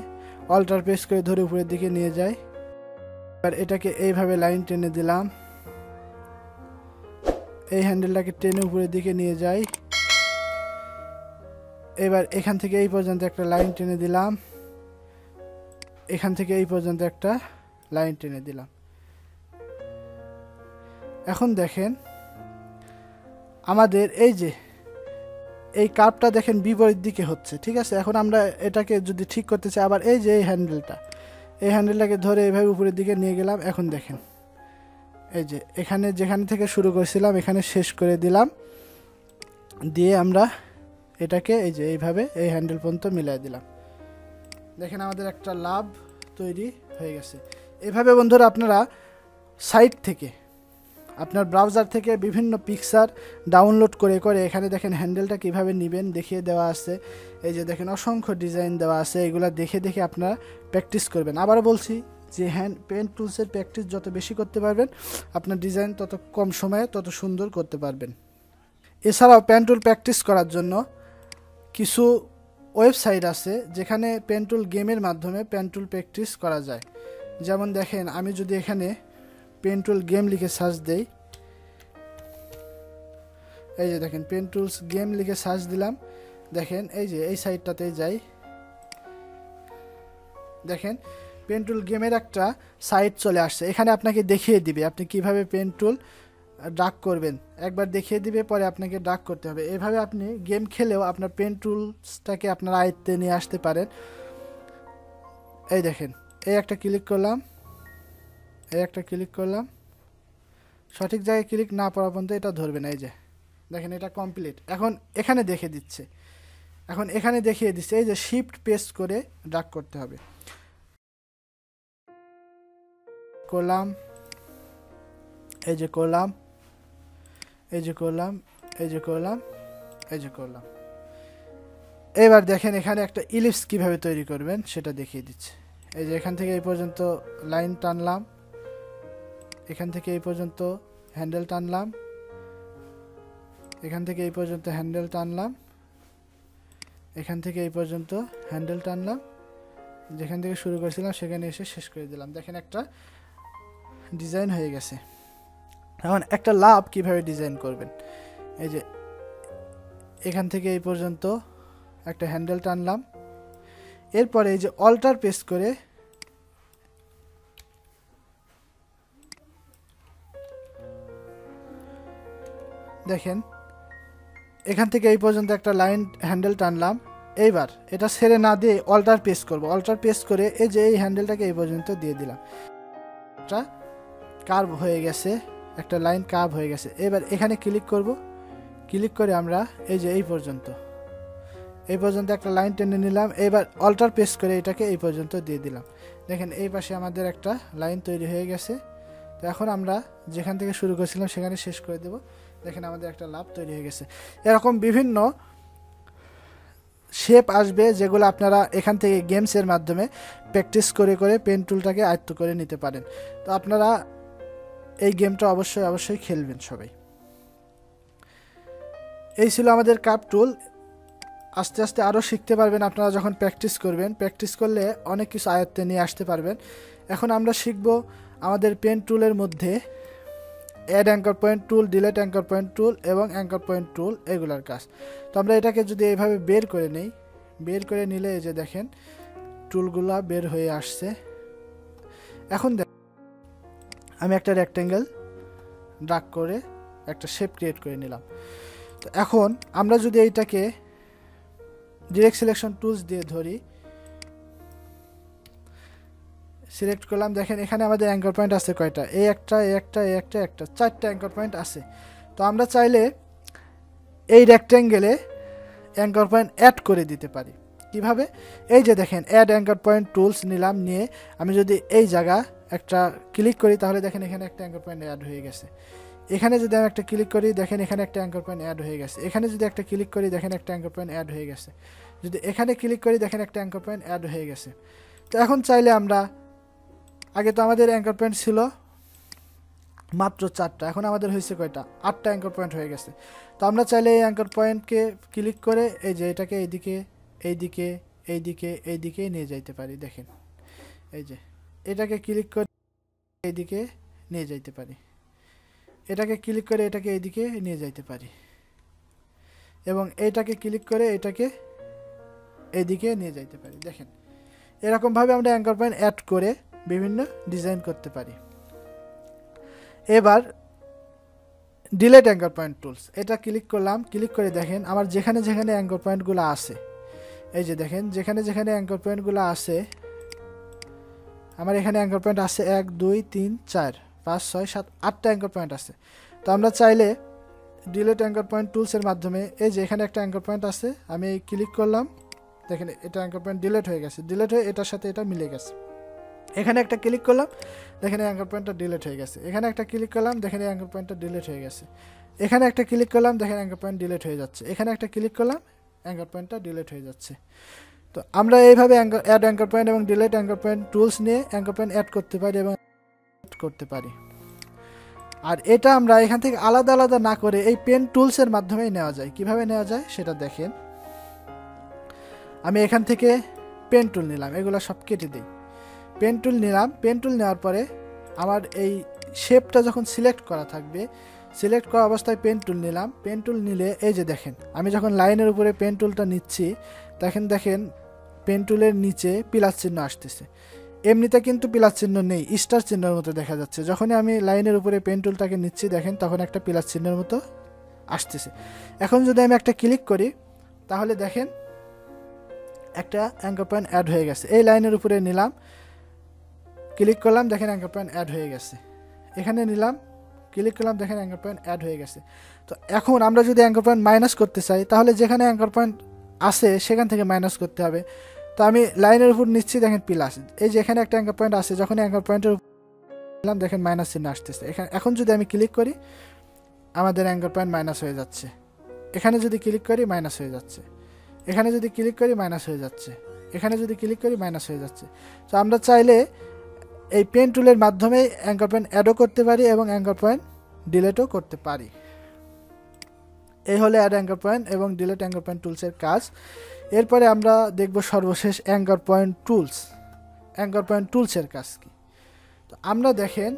অল্টার প্রেস করে ধরে উপরের দিকে নিয়ে যাই। এবার এটাকে এইভাবে লাইন টেনে দিলাম, এই হ্যান্ডেলটাকে টেনে উপরের দিকে নিয়ে যাই। এবার এখান থেকে এই পর্যন্ত একটা লাইন টেনে দিলাম, এখান থেকে এই পর্যন্ত একটা লাইন টেনে দিলাম। এখন দেখেন আমাদের এই যে এই কার্ভটা দেখেন বিপরীত দিকে হচ্ছে, ঠিক আছে। এখন আমরা এটাকে যদি ঠিক করতে চাই, আবার এই যে এই হ্যান্ডেলটাকে ধরে এইভাবে উপরের দিকে নিয়ে গেলাম। এখন দেখেন এই যে এখানে যেখান থেকে শুরু করেছিলাম এখানে শেষ করে দিলাম, দিয়ে আমরা এটাকে এই যে এইভাবে এই হ্যান্ডেল পর্যন্ত মিলাই দিলাম। দেখেন আমাদের একটা লাভ তৈরি হয়ে গেছে। এভাবে বন্ধুরা আপনারা সাইট থেকে আপনার ব্রাউজার থেকে বিভিন্ন পিকচার ডাউনলোড করে করে এখানে দেখেন হ্যান্ডেলটা কিভাবে নেবেন দেখিয়ে দেওয়া আছে। এই যে দেখেন অসংখ্য ডিজাইন দেওয়া আছে, এগুলো দেখে দেখে আপনারা প্র্যাকটিস করবেন। আবারও বলছি যে পেন টুলসের প্র্যাকটিস যত বেশি করতে পারবেন আপনার ডিজাইন তত কম সময়ে তত সুন্দর করতে পারবেন। এছাড়াও পেন টুল প্র্যাকটিস করার জন্য কিছু ওয়েবসাইট আছে যেখানে পেন টুল গেমের মাধ্যমে পেন টুল প্র্যাকটিস করা যায়। যেমন দেখেন আমি যদি এখানে পেন টুল গেম লিখে সার্চ দেই, এই যে দেখেন পেন টুলস গেম লিখে সার্চ দিলাম, দেখেন এই যে এই সাইটটাতে যাই, দেখেন পেন টুল গেমের একটা সাইট চলে আসছে। এখানে আপনাকে দেখিয়ে দিবে আপনি কিভাবে পেন টুল ড্রাগ করবেন, একবার দেখিয়ে দিবে পরে আপনাকে ড্রাগ করতে হবে। এভাবে আপনি গেম খেলেও আপনার পেন টুলসটাকে আপনার আয়ত্তে নিয়ে আসতে পারেন। এই দেখেন এই একটা ক্লিক করলাম, এই একটা ক্লিক করলাম, সঠিক জায়গায় ক্লিক না পড়া পর্যন্ত এটা ধরবে না। এই যে দেখেন এটা কমপ্লিট। এখন এখানে দেখে দিচ্ছে, এখন এখানে দেখিয়ে দিচ্ছে এই যে শিফট পেস্ট করে ড্র্যাগ করতে হবে। করলাম, এই যে করলাম, এই যে করলাম, এই যে করলাম, এই যে করলাম। এবার দেখেন এখানে একটা ইলিপস কিভাবে তৈরি করবেন সেটা দেখিয়ে দিচ্ছে। এই যে এখান থেকে এই পর্যন্ত লাইন টানলাম, এখান থেকে এই পর্যন্ত হ্যান্ডেল টানলাম, এখান থেকে এই পর্যন্ত হ্যান্ডেল টানলাম, এখান থেকে এই পর্যন্ত হ্যান্ডেল টানলাম, যেখান থেকে শুরু করেছিলাম সেখানে এসে শেষ করে দিলাম। দেখেন একটা ডিজাইন হয়ে গেছে। এখন একটা লাভ কিভাবে ডিজাইন করবেন, এই যে এখান থেকে এই পর্যন্ত একটা হ্যান্ডেল টানলাম, এরপরে এই যে অল্টার প্রেস করে দেখেন এখান থেকে এই পর্যন্ত একটা লাইন হ্যান্ডেল টানলাম। এইবার এটা ছেড়ে না দিয়ে অল্টার প্রেস করব, অল্টার প্রেস করে এই যে এই হ্যান্ডেলটাকে এই পর্যন্ত দিয়ে দিলাম। একটা কার্ভ হয়ে গেছে, একটা লাইন কার্ভ হয়ে গেছে। এবার এখানে ক্লিক করব, ক্লিক করে আমরা এই যে এই পর্যন্ত একটা লাইন টেনে নিলাম। এবার অল্টার প্রেস করে এটাকে এই পর্যন্ত দিয়ে দিলাম। দেখেন এই পাশে আমাদের একটা লাইন তৈরি হয়ে গেছে। তো এখন আমরা যেখান থেকে শুরু করেছিলাম সেখানে শেষ করে দেব। দেখেন আমাদের একটা লাভ তৈরি হয়ে গেছে। এরকম বিভিন্ন শেপ আসবে যেগুলো আপনারা এখান থেকে গেমসের মাধ্যমে প্র্যাকটিস করে করে পেন টুলটাকে আয়ত্ত করে নিতে পারেন। তো আপনারা এই গেমটা অবশ্যই খেলবেন সবাই। এই ছিল আমাদের কার্ভ টুল। আস্তে আস্তে আরও শিখতে পারবেন আপনারা যখন প্র্যাকটিস করবেন। প্র্যাকটিস করলে অনেক কিছু আয়ত্তে নিয়ে আসতে পারবেন। এখন আমরা শিখব আমাদের পেন টুলের মধ্যে add anchor point tool, delete anchor point tool এবং অ্যাঙ্কর পয়েন্ট টুল, এগুলার কাজ। তো আমরা এটাকে যদি এইভাবে বের করে নেই, বের করে নিলে এই যে দেখেন টুলগুলা বের হয়ে আসছে। এখন আমি একটা রেক্ট্যাঙ্গেল ড্র্যাগ করে একটা শেপ ক্রিয়েট করে নিলাম। তো এখন আমরা যদি এইটাকে ডিরেক্ট সিলেকশন টুলস দিয়ে ধরি, সিলেক্ট করলাম, দেখেন এখানে আমাদের অ্যাঙ্কর পয়েন্ট আছে কয়টা, এই একটা, এই একটা, এই একটা, একটা, 4টা অ্যাঙ্কর পয়েন্ট আছে। তো আমরা চাইলে এই রেক্ট্যাঙ্গেলে অ্যাঙ্কর পয়েন্ট অ্যাড করে দিতে পারি। কিভাবে, এই যে দেখেন অ্যাড অ্যাঙ্কর পয়েন্ট টুলস নিলাম, নিয়ে আমি যদি এই জায়গা একটা ক্লিক করি তাহলে দেখেন এখানে একটা অ্যাঙ্কর পয়েন্ট অ্যাড হয়ে গেছে। এখানে যদি আমি একটা ক্লিক করি দেখেন এখানে একটা অ্যাঙ্কর পয়েন্ট অ্যাড হয়ে গেছে। এখানে যদি একটা ক্লিক করি দেখেন একটা অ্যাঙ্কর পয়েন্ট অ্যাড হয়ে গেছে। যদি এখানে ক্লিক করি দেখেন একটা অ্যাঙ্কর পয়েন্ট অ্যাড হয়ে গেছে। তো এখন চাইলে আমরা, আগে তো আমাদের অ্যাঙ্কর পয়েন্ট ছিল মাত্র 4টা, এখন আমাদের হয়েছে কয়টা, 8টা অ্যাঙ্কর পয়েন্ট হয়ে গেছে। তো আমরা চাইলে এই অ্যাঙ্কর পয়েন্টকে ক্লিক করে এই যে এটাকে এইদিকে, এইদিকে, এইদিকে, এইদিকে নিয়ে যাইতে পারি। দেখেন এই যে এটাকে ক্লিক করে এইদিকে নিয়ে যাইতে পারি, এটাকে ক্লিক করে এটাকে এইদিকে নিয়ে যাইতে পারি, এবং এইটাকে ক্লিক করে এটাকে এইদিকে নিয়ে যাইতে পারি। দেখেন এরকমভাবে আমরা অ্যাঙ্কর পয়েন্ট অ্যাড করে বিভিন্ন ডিজাইন করতে পারি। এবার ডিলেট অ্যাঙ্কর পয়েন্ট টুলস, এটা ক্লিক করলাম, ক্লিক করে দেখেন আমার যেখানে যেখানে অ্যাঙ্কর পয়েন্টগুলো আছে, এই যে দেখেন যেখানে যেখানে অ্যাঙ্কর পয়েন্টগুলো আছে, আমার এখানে অ্যাঙ্কর পয়েন্ট আছে 1 2 3 4 5 6 7 8টা অ্যাঙ্কর পয়েন্ট আছে। তো আমরা চাইলে ডিলেট অ্যাঙ্কর পয়েন্ট টুলসের মাধ্যমে এই যে এখানে একটা অ্যাঙ্কর পয়েন্ট আছে, আমি ক্লিক করলাম, দেখেন এটা অ্যাঙ্কর পয়েন্ট ডিলেট হয়ে গেছে, ডিলেট হয়ে এটার সাথে এটা মিলে গেছে। এখানে একটা ক্লিক করলাম, দেখেন অ্যাঙ্কর পয়েন্টটা ডিলিট হয়ে গেছে। এখানে একটা ক্লিক করলাম, দেখেন অ্যাঙ্কর পয়েন্টটা ডিলিট হয়ে গেছে। এখানে একটা ক্লিক করলাম, দেখেন অ্যাঙ্কর পয়েন্ট ডিলিট হয়ে যাচ্ছে। এখানে একটা ক্লিক করলাম, অ্যাঙ্কর পয়েন্টটা ডিলিট হয়ে যাচ্ছে। তো আমরা এইভাবে অ্যাড অ্যাঙ্কর পয়েন্ট এবং ডিলিট অ্যাঙ্কর পয়েন্ট টুলস নিয়ে অ্যাঙ্কর পয়েন্ট অ্যাড করতে পারি এবং করতে পারি। আর এটা আমরা এখান থেকে আলাদা আলাদা না করে এই পেন টুলসের মাধ্যমেই নেওয়া যায়। কিভাবে নেওয়া যায় সেটা দেখেন। আমি এখান থেকে পেন টুল নিলাম, এগুলো সব কেটে দিই। পেন টুল নিলাম, পেন টুল নেওয়ার পরে আমার এই শেপটা যখন সিলেক্ট করা থাকবে, সিলেক্ট করা অবস্থায় পেন টুল নিলাম। পেন টুল নিলে এই যে দেখেন আমি যখন লাইনের উপরে পেন টুলটা নিচ্ছি, দেখেন পেন টুলের নিচে প্লাস চিহ্ন আসতেছে। এমনিতে কিন্তু প্লাস চিহ্ন নেই, স্টার চিহ্নের মতো দেখা যাচ্ছে। যখনই আমি লাইনের উপরে পেন টুলটাকে নিচ্ছি দেখেন তখন একটা প্লাস চিহ্নের মতো আসতেছে। এখন যদি আমি একটা ক্লিক করি তাহলে দেখেন একটা অ্যাঙ্কর পয়েন্ট অ্যাড হয়ে গেছে। এই লাইনের উপরে নিলাম, ক্লিক করলাম, দেখেন অ্যাঙ্কর পয়েন্ট অ্যাড হয়ে গেছে। এখানে নিলাম, ক্লিক করলাম, দেখেন অ্যাঙ্কার পয়েন্ট অ্যাড হয়ে গেছে। তো এখন আমরা যদি অ্যাঙ্কার পয়েন্ট মাইনাস করতে চাই তাহলে যেখানে অ্যাঙ্কার পয়েন্ট আছে সেখান থেকে মাইনাস করতে হবে। তো আমি লাইনের উপর নিচ্ছি, দেখেন প্লাস, এই যে এখানে একটা অ্যাঙ্কার পয়েন্ট আছে, যখন অ্যাঙ্কার পয়েন্টের উপর দিলাম দেখেন মাইনাস চিহ্ন আসতেছে। এখন যদি আমি ক্লিক করি আমাদের অ্যাঙ্কার পয়েন্ট মাইনাস হয়ে যাচ্ছে। এখানে যদি ক্লিক করি মাইনাস হয়ে যাচ্ছে, এখানে যদি ক্লিক করি মাইনাস হয়ে যাচ্ছে, এখানে যদি ক্লিক করি মাইনাস হয়ে যাচ্ছে। তো আমরা চাইলে এই পেন টুলের মাধ্যমে অ্যাঙ্কার পয়েন্ট অ্যাডও করতে পারি এবং অ্যাঙ্কার পয়েন্ট ডিলেটও করতে পারি। এই হলো অ্যাড অ্যাঙ্কার পয়েন্ট এবং ডিলেট অ্যাঙ্কার পয়েন্ট টুলসের কাজ। এরপরে আমরা দেখব সর্বশেষ anchor point tools. Anchor point টুলসের কাজ কি? তো আমরা দেখেন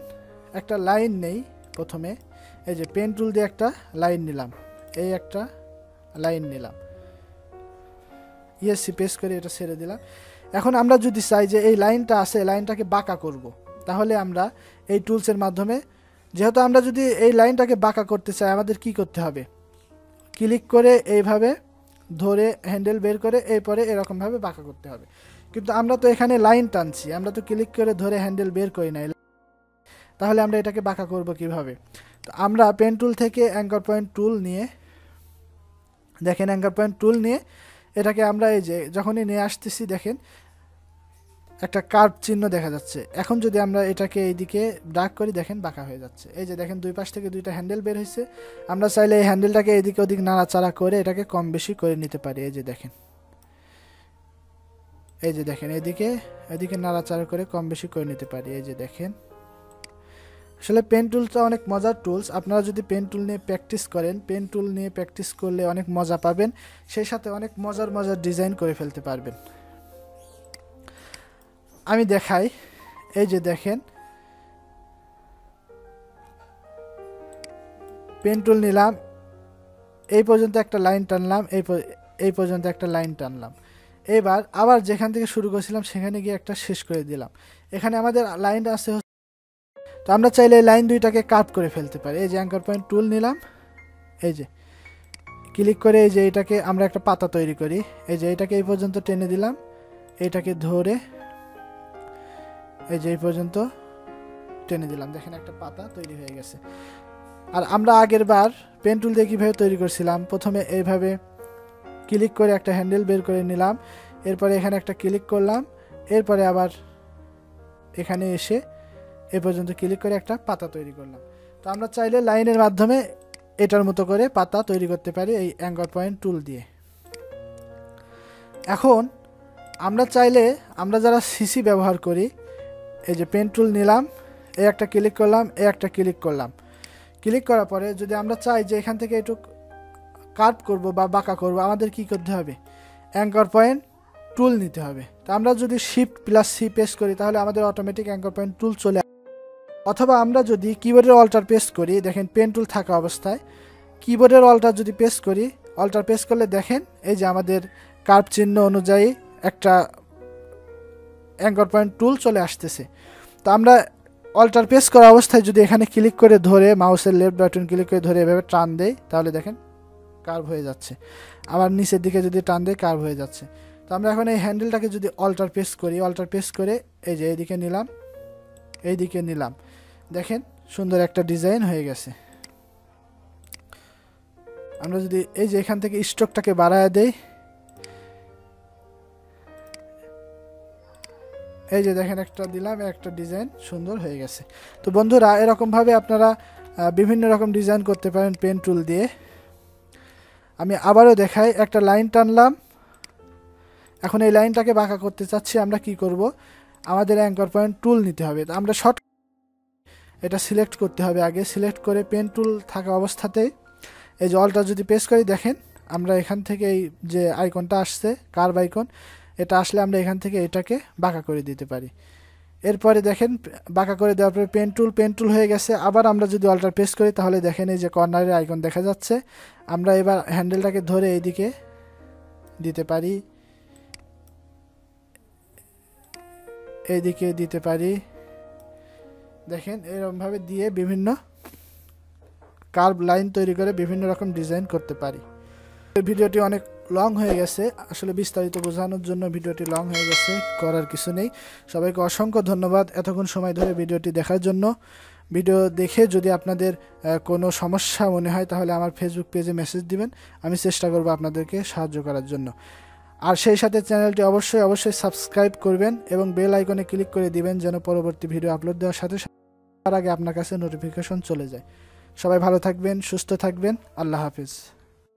একটা লাইন নেই, প্রথমে এই যে পেন টুল দিয়ে একটা লাইন নিলাম, এই একটা লাইন নিলাম, ইএসসি পেস্ট করে এটা ছেড়ে দিলাম। এখন আমরা যদি চাই যে এই লাইনটা আছে, লাইনটাকে বাঁকা করব, তাহলে আমরা এই টুলসের মাধ্যমে, যেহেতু আমরা যদি এই লাইনটাকে বাঁকা করতে চাই আমাদের কি করতে হবে, ক্লিক করে এইভাবে ধরে হ্যান্ডেল বের করে এরপরে এরকমভাবে বাঁকা করতে হবে। কিন্তু আমরা তো এখানে লাইন টানছি, আমরা তো ক্লিক করে ধরে হ্যান্ডেল বের করি নাই, তাহলে আমরা এটাকে বাঁকা করব কিভাবে? তো আমরা পেন টুল থেকে অ্যাঙ্কার পয়েন্ট টুল নিয়ে, দেখেন অ্যাঙ্কার পয়েন্ট টুল নিয়ে এটাকে আমরা এই যে যখনই নিয়ে আসতেছি দেখেন একটা কার্ভ চিহ্ন দেখা যাচ্ছে। এখন যদি আমরা এটাকে এইদিকে ড্রাগ করি দেখেন বাঁকা হয়ে যাচ্ছে। এই যে দেখেন দুই পাশ থেকে দুইটা হ্যান্ডেল বের হয়েছে। আমরা চাইলে এই হ্যান্ডেলটাকে এদিকে ওদিক নাড়াচাড়া করে এটাকে কম বেশি করে নিতে পারি। এই যে দেখেন, এই যে দেখেন এদিকে নাড়াচাড়া করে কম বেশি করে নিতে পারি। এই যে দেখেন, আসলে পেন টুলটা অনেক মজার টুলস। আপনারা যদি পেন টুল নিয়ে প্র্যাকটিস করেন, পেন টুল নিয়ে প্র্যাকটিস করলে অনেক মজা পাবেন, সেই সাথে অনেক মজার ডিজাইন করে ফেলতে পারবেন। আমি দেখাই, এই যে দেখেন পেন টুল নিলাম, এই পর্যন্ত একটা লাইন টানলাম, এই পর্যন্ত একটা লাইন টানলাম। এবার আবার যেখান থেকে শুরু করেছিলাম সেখানে গিয়ে একটা শেষ করে দিলাম। এখানে আমাদের লাইন আছে, তো আমরা চাইলে এই লাইন দুইটাকে কাট করে ফেলতে পারি। এই যে অ্যাঙ্কার পয়েন্ট টুল নিলাম, এই যে ক্লিক করে এই যে এটাকে আমরা একটা পাতা তৈরি করি। এই যে এটাকে এই পর্যন্ত টেনে দিলাম, এটাকে ধরে এই যে এই পর্যন্ত টেনে দিলাম, দেখেন একটা পাতা তৈরি হয়ে গেছে। আর আমরা আগের বার পেন টুল দিয়ে কীভাবে তৈরি করছিলাম, প্রথমে এইভাবে ক্লিক করে একটা হ্যান্ডেল বের করে নিলাম, এরপরে এখানে একটা ক্লিক করলাম, এরপরে আবার এখানে এসে এ পর্যন্ত ক্লিক করে একটা পাতা তৈরি করলাম। তো আমরা চাইলে লাইনের মাধ্যমে এটার মতো করে পাতা তৈরি করতে পারি এই অ্যাঙ্কার পয়েন্ট টুল দিয়ে। এখন আমরা চাইলে, আমরা যারা সিসি ব্যবহার করি, এই যে পেন টুল নিলাম, এই একটা ক্লিক করলাম, এই একটা ক্লিক করলাম, ক্লিক করার পরে যদি আমরা চাই যে এখান থেকে একটু কাট করব বা বাঁকা করব, আমাদের কি করতে হবে, অ্যাঙ্কার পয়েন্ট টুল নিতে হবে। তো আমরা যদি শিফট প্লাস সি প্রেস করি তাহলে আমাদের অটোমেটিক অ্যাঙ্কার পয়েন্ট টুল চলে আসে। অথবা আমরা যদি কিবোর্ডের অল্টার প্রেস করি, দেখেন পেন টুল থাকা অবস্থায় কিবোর্ডের অল্টার যদি প্রেস করি, অল্টার প্রেস করলে দেখেন এই যে আমাদের কার্ভ চিহ্ন অনুযায়ী একটা অ্যাঙ্কার পয়েন্ট টুল চলে আসতেছে। তো আমরা অল্টার প্রেস করা অবস্থায় যদি এখানে ক্লিক করে ধরে মাউসের লেফট বাটন ক্লিক করে ধরে এভাবে টান দেই তাহলে দেখেন কার্ভ হয়ে যাচ্ছে। আবার নিচের দিকে যদি টান দেই কার্ভ হয়ে যাচ্ছে। তো আমরা এখন এই হ্যান্ডেলটাকে যদি অল্টার প্রেস করি, অল্টার প্রেস করে এই যে এইদিকে নিলাম, এইদিকে নিলাম, দেখেন সুন্দর একটা ডিজাইন হয়ে গেছে। আমরা যদি এই যে এখান থেকে স্ট্রোকটাকে বাড়ায় দেই, এই যে দেখেন একটা দিলাম, একটা ডিজাইন সুন্দর হয়ে গেছে। তো বন্ধুরা এরকমভাবে আপনারা বিভিন্ন রকম ডিজাইন করতে পারেন পেন টুল দিয়ে। আমি আবারও দেখাই, একটা লাইন টানলাম, এখন এই লাইনটাকে বাঁকা করতে চাচ্ছি, আমরা কি করব, আমাদের অ্যাঙ্কার পয়েন্ট টুল নিতে হবে। তো আমরা শর্ট এটা সিলেক্ট করতে হবে, আগে সিলেক্ট করে পেন টুল থাকা অবস্থাতেই এই যে অল্টার যদি প্রেস করি দেখেন আমরা এখান থেকে এই যে আইকনটা আসছে কার্ভ আইকন, এটা আসলে আমরা এখান থেকে এটাকে বাঁকা করে দিতে পারি। এরপরে দেখেন বাঁকা করে দেওয়ার পরে পেন টুল হয়ে গেছে। আবার আমরা যদি অল্টার প্রেস করি তাহলে দেখেন এই যে কর্নারের আইকন দেখা যাচ্ছে। আমরা এবার হ্যান্ডেলটাকে ধরে এইদিকে দিতে পারি, এইদিকে দিতে পারি, দেখেন এরকমভাবে দিয়ে বিভিন্ন কার্ভ লাইন তৈরি করে বিভিন্ন রকম ডিজাইন করতে পারি। ভিডিওটি অনেক লং হয়ে গেছে, আসলে বিস্তারিত বোঝানোর জন্য ভিডিওটি লং হয়ে গেছে, করার কিছু নেই। সবাইকে অসংখ্য ধন্যবাদ এতক্ষণ সময় ধরে ভিডিওটি দেখার জন্য। ভিডিও দেখে যদি আপনাদের কোনো সমস্যা মনে হয় তাহলে আমার ফেসবুক পেজে মেসেজ দিবেন, আমি চেষ্টা করব আপনাদেরকে সাহায্য করার জন্য। আর সেই সাথে চ্যানেলটি অবশ্যই সাবস্ক্রাইব করবেন এবং বেল আইকনে ক্লিক করে দিবেন যেন পরবর্তী ভিডিও আপলোড দেওয়ার সাথে তার আগে আপনার কাছে নোটিফিকেশন চলে যায়। সবাই ভালো থাকবেন, সুস্থ থাকবেন, আল্লাহ হাফিজ।